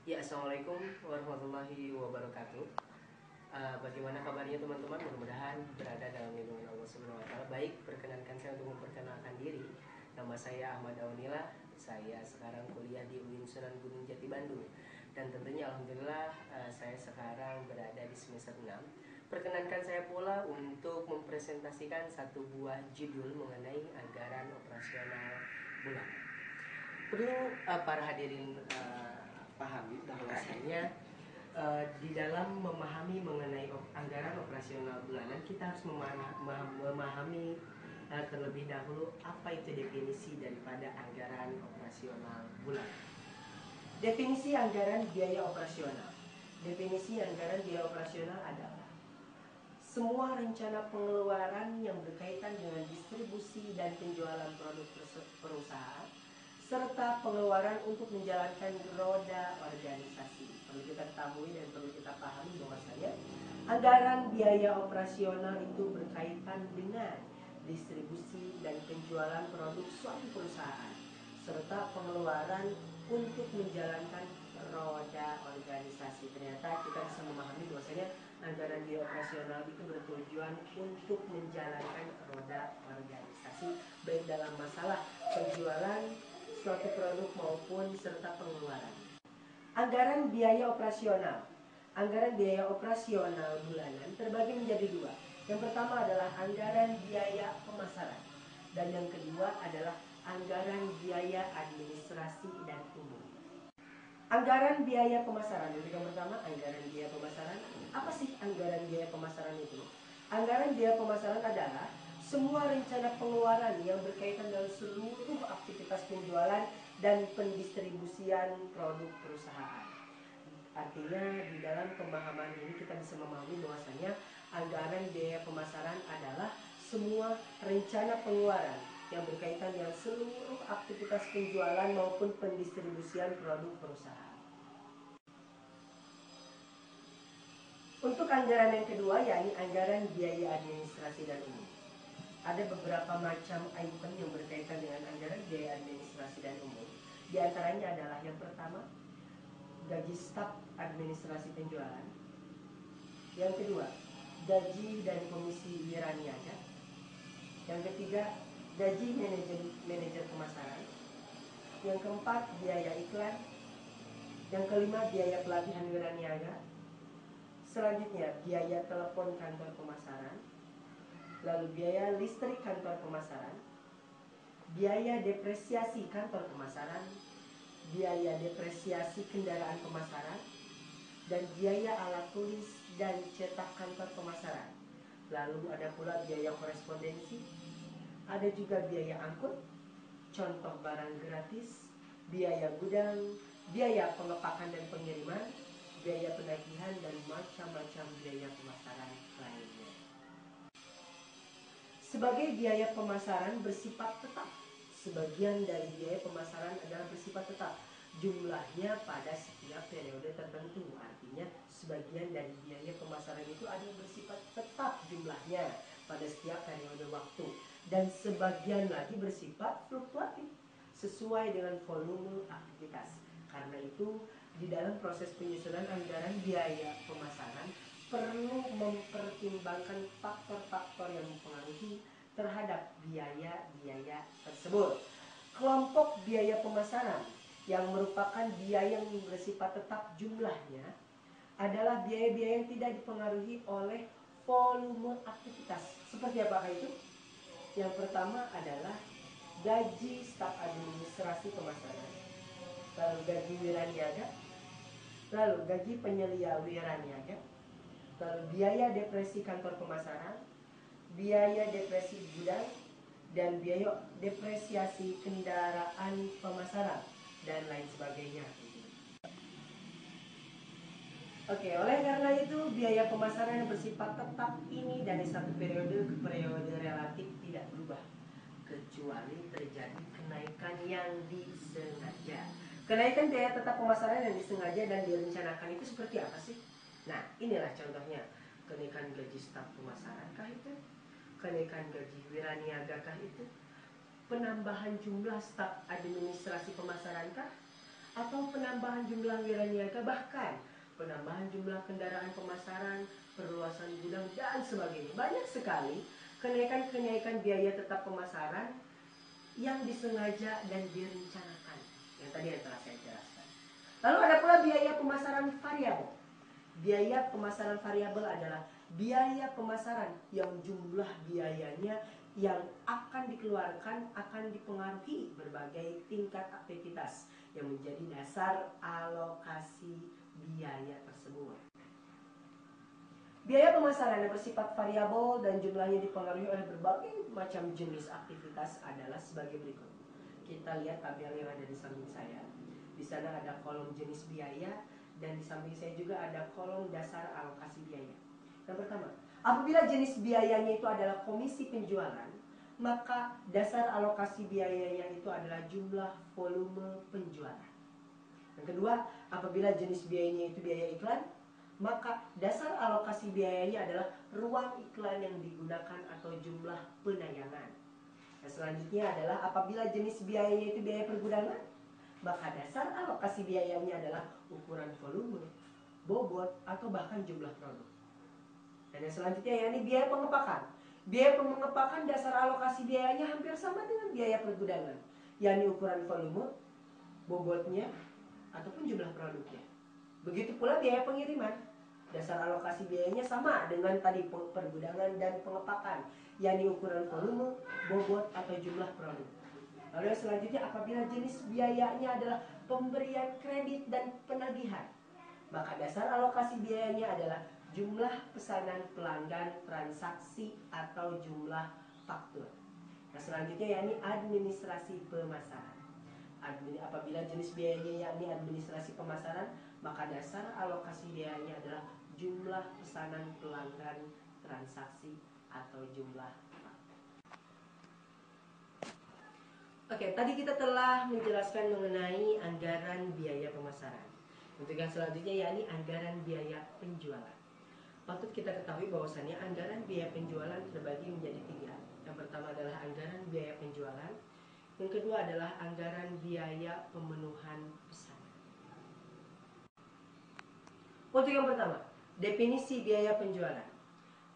Ya, assalamualaikum warahmatullahi wabarakatuh. Bagaimana kabarnya teman-teman? Mudah-mudahan berada dalam lindungan Allah Subhanahu Wa Taala. Baik, perkenankan saya untuk memperkenalkan diri. Nama saya Ahmad Aunila. Saya sekarang kuliah di UIN Sunan Gunung Jati Bandung. Dan tentunya alhamdulillah saya sekarang berada di semester 6. Perkenankan saya pula untuk mempresentasikan satu buah judul mengenai anggaran operasional bulan. Perlu para hadirin pahami bahwasanya di dalam memahami mengenai anggaran operasional bulanan kita harus memahami terlebih dahulu apa itu definisi daripada anggaran operasional bulanan. Definisi anggaran biaya operasional. Definisi anggaran biaya operasional adalah semua rencana pengeluaran yang berkaitan dengan distribusi dan penjualan produk perusahaan serta pengeluaran untuk menjalankan roda organisasi. Perlu kita ketahui dan perlu kita pahami bahwasanya anggaran biaya operasional itu berkaitan dengan distribusi dan penjualan produk suatu perusahaan serta pengeluaran untuk menjalankan roda organisasi. Ternyata kita bisa memahami bahwasanya anggaran biaya operasional itu bertujuan untuk menjalankan roda organisasi baik dalam masalah penjualan suatu produk maupun serta pengeluaran. Anggaran biaya operasional. Anggaran biaya operasional bulanan terbagi menjadi dua. Yang pertama adalah anggaran biaya pemasaran dan yang kedua adalah anggaran biaya administrasi dan umum. Anggaran biaya pemasaran. Yang pertama, anggaran biaya pemasaran. Apa sih anggaran biaya pemasaran itu? Anggaran biaya pemasaran adalah semua rencana pengeluaran yang berkaitan dengan seluruh aktivitas penjualan dan pendistribusian produk perusahaan. Artinya di dalam pemahaman ini kita bisa memahami bahwasanya anggaran biaya pemasaran adalah semua rencana pengeluaran yang berkaitan dengan seluruh aktivitas penjualan maupun pendistribusian produk perusahaan. Untuk anggaran yang kedua, yakni anggaran biaya administrasi dan umum. Ada beberapa macam item yang berkaitan dengan anggaran biaya administrasi dan umum. Di antaranya adalah yang pertama, gaji staf administrasi penjualan. Yang kedua, gaji dan komisi wiraniaga. Yang ketiga, gaji manajer pemasaran. Yang keempat, biaya iklan. Yang kelima, biaya pelatihan wiraniaga. Selanjutnya, biaya telepon kantor pemasaran. Lalu biaya listrik kantor pemasaran, biaya depresiasi kantor pemasaran, biaya depresiasi kendaraan pemasaran, dan biaya alat tulis dan cetak kantor pemasaran. Lalu ada pula biaya korespondensi, ada juga biaya angkut, contoh barang gratis, biaya gudang, biaya pengepakan dan pengiriman, biaya penagihan, dan macam-macam biaya pemasaran lainnya. Sebagai biaya pemasaran bersifat tetap. Sebagian dari biaya pemasaran adalah bersifat tetap. Jumlahnya pada setiap periode tertentu. Artinya sebagian dari biaya pemasaran itu ada bersifat tetap jumlahnya pada setiap periode waktu. Dan sebagian lagi bersifat fluktuatif sesuai dengan volume aktivitas. Karena itu di dalam proses penyusunan anggaran biaya pemasaran perlu mempertimbangkan faktor-faktor yang mempengaruhi terhadap biaya-biaya tersebut. Kelompok biaya pemasaran yang merupakan biaya yang bersifat tetap jumlahnya adalah biaya-biaya yang tidak dipengaruhi oleh volume aktivitas. Seperti apakah itu? Yang pertama adalah gaji staf administrasi pemasaran, lalu gaji wiraniaga, lalu gaji penyelia wiraniaga, lalu biaya depresi kantor pemasaran, biaya depresi gudang, dan biaya depresiasi kendaraan pemasaran, dan lain sebagainya. Oke, oleh karena itu biaya pemasaran yang bersifat tetap ini dari satu periode ke periode relatif tidak berubah kecuali terjadi kenaikan yang disengaja. Kenaikan biaya tetap pemasaran yang disengaja dan direncanakan itu seperti apa sih? Nah, inilah contohnya. Kenaikan gaji staf pemasaran kah itu? Kenaikan gaji wiraniaga kah itu? Penambahan jumlah staf administrasi pemasaran kah? atau penambahan jumlah wiraniaga, bahkan penambahan jumlah kendaraan pemasaran, perluasan gudang, dan sebagainya. Banyak sekali kenaikan-kenaikan biaya tetap pemasaran yang disengaja dan direncanakan, yang tadi yang telah saya jelaskan. Lalu ada pula biaya pemasaran variabel. Biaya pemasaran variabel adalah biaya pemasaran yang jumlah biayanya yang akan dikeluarkan akan dipengaruhi berbagai tingkat aktivitas yang menjadi dasar alokasi biaya tersebut. Biaya pemasaran yang bersifat variabel dan jumlahnya dipengaruhi oleh berbagai macam jenis aktivitas adalah sebagai berikut. Kita lihat tabel yang ada di samping saya. Di sana ada kolom jenis biaya dan di samping saya juga ada kolom dasar alokasi biaya. Yang pertama, apabila jenis biayanya itu adalah komisi penjualan, maka dasar alokasi biayanya itu adalah jumlah volume penjualan. Yang kedua, apabila jenis biayanya itu biaya iklan, maka dasar alokasi biayanya adalah ruang iklan yang digunakan atau jumlah penayangan. Yang selanjutnya adalah apabila jenis biayanya itu biaya pergudangan, maka dasar alokasi biayanya adalah ukuran volume, bobot, atau bahkan jumlah produk. Dan yang selanjutnya yakni biaya pengepakan. Biaya pengepakan dasar alokasi biayanya hampir sama dengan biaya pergudangan, yakni ukuran volume, bobotnya, ataupun jumlah produknya. Begitu pula biaya pengiriman. Dasar alokasi biayanya sama dengan tadi pergudangan dan pengepakan, yakni ukuran volume, bobot, atau jumlah produk. Lalu yang selanjutnya apabila jenis biayanya adalah pemberian kredit dan penagihan, maka dasar alokasi biayanya adalah jumlah pesanan pelanggan, transaksi, atau jumlah faktur. Yang selanjutnya yakni administrasi pemasaran. Apabila jenis biayanya yakni administrasi pemasaran, maka dasar alokasi biayanya adalah jumlah pesanan pelanggan, transaksi, atau jumlah faktur. Oke, tadi kita telah menjelaskan mengenai anggaran biaya pemasaran. Untuk yang selanjutnya yakni anggaran biaya penjualan. Patut kita ketahui bahwasannya anggaran biaya penjualan terbagi menjadi 3. Yang pertama adalah anggaran biaya penjualan. Yang kedua adalah anggaran biaya pemenuhan pesanan. Untuk yang pertama, definisi biaya penjualan.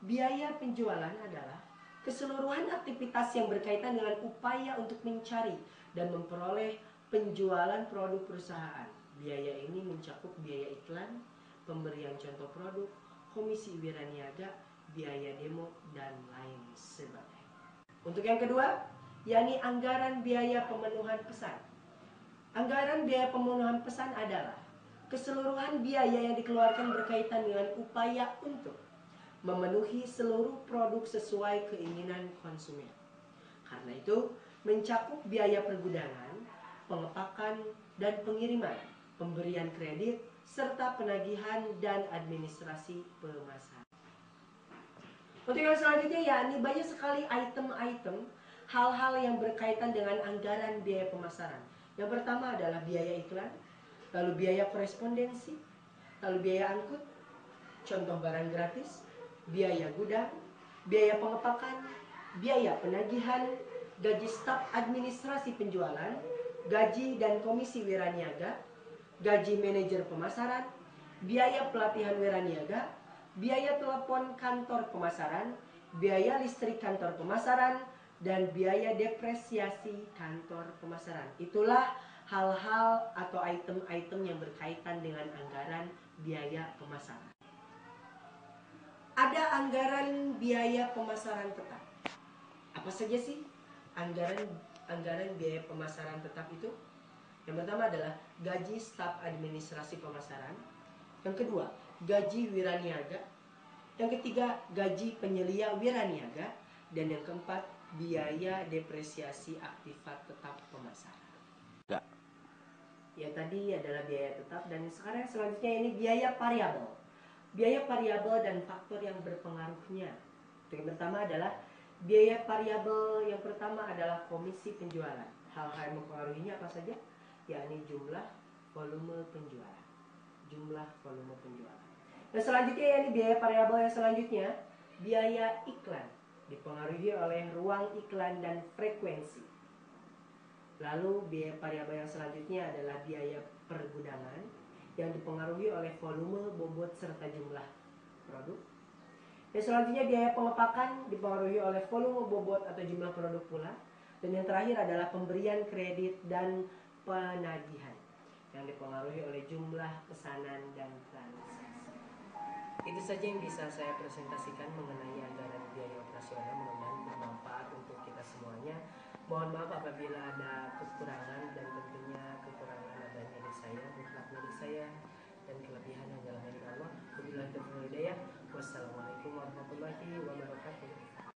Biaya penjualan adalah keseluruhan aktivitas yang berkaitan dengan upaya untuk mencari dan memperoleh penjualan produk perusahaan. Biaya ini mencakup biaya iklan, pemberian contoh produk, komisi wiraniaga, biaya demo, dan lain sebagainya. Untuk yang kedua, yakni anggaran biaya pemenuhan pesan. Anggaran biaya pemenuhan pesan adalah keseluruhan biaya yang dikeluarkan berkaitan dengan upaya untuk memenuhi seluruh produk sesuai keinginan konsumen. Karena itu, mencakup biaya pergudangan, pengepakan, dan pengiriman, pemberian kredit, serta penagihan dan administrasi pemasaran. Untuk yang selanjutnya yakni banyak sekali item-item hal-hal yang berkaitan dengan anggaran biaya pemasaran. Yang pertama adalah biaya iklan, lalu biaya korespondensi, lalu biaya angkut, contoh barang gratis, biaya gudang, biaya pengepakan, biaya penagihan, gaji staf administrasi penjualan, gaji dan komisi wiraniaga, gaji manajer pemasaran, biaya pelatihan wiraniaga, biaya telepon kantor pemasaran, biaya listrik kantor pemasaran, dan biaya depresiasi kantor pemasaran. Itulah hal-hal atau item-item yang berkaitan dengan anggaran biaya pemasaran. Ada anggaran biaya pemasaran tetap. Apa saja sih anggaran biaya pemasaran tetap itu? Yang pertama adalah gaji staf administrasi pemasaran. Yang kedua, gaji wiraniaga. Yang ketiga, gaji penyelia wiraniaga. Dan yang keempat, biaya depresiasi aktifat tetap pemasaran. Ya, tadi adalah biaya tetap. Dan sekarang selanjutnya ini biaya variabel. Biaya variabel dan faktor yang berpengaruhnya. Yang pertama adalah biaya variabel. Yang pertama adalah komisi penjualan. Hal-hal yang mempengaruhinya apa saja? Yakni jumlah volume penjualan. Jumlah volume penjualan. Dan selanjutnya yakni biaya variabel yang selanjutnya, biaya iklan. Dipengaruhi oleh ruang iklan dan frekuensi. Lalu biaya variabel yang selanjutnya adalah biaya pergudangan yang dipengaruhi oleh volume, bobot, serta jumlah produk. Dan selanjutnya biaya pengepakan dipengaruhi oleh volume, bobot, atau jumlah produk pula. Dan yang terakhir adalah pemberian kredit dan penagihan yang dipengaruhi oleh jumlah pesanan dan transaksi. Itu saja yang bisa saya presentasikan mengenai anggaran biaya operasional. Mudah-mudahan bermanfaat untuk kita semuanya. Mohon maaf apabila ada kekurangan, dan tentunya kekurangan adanya di saya, mutlaknya di saya, dan kelebihan hanyalah milik Allah. Wabillahi taufiq wal hidayah. Wassalamualaikum warahmatullahi wabarakatuh.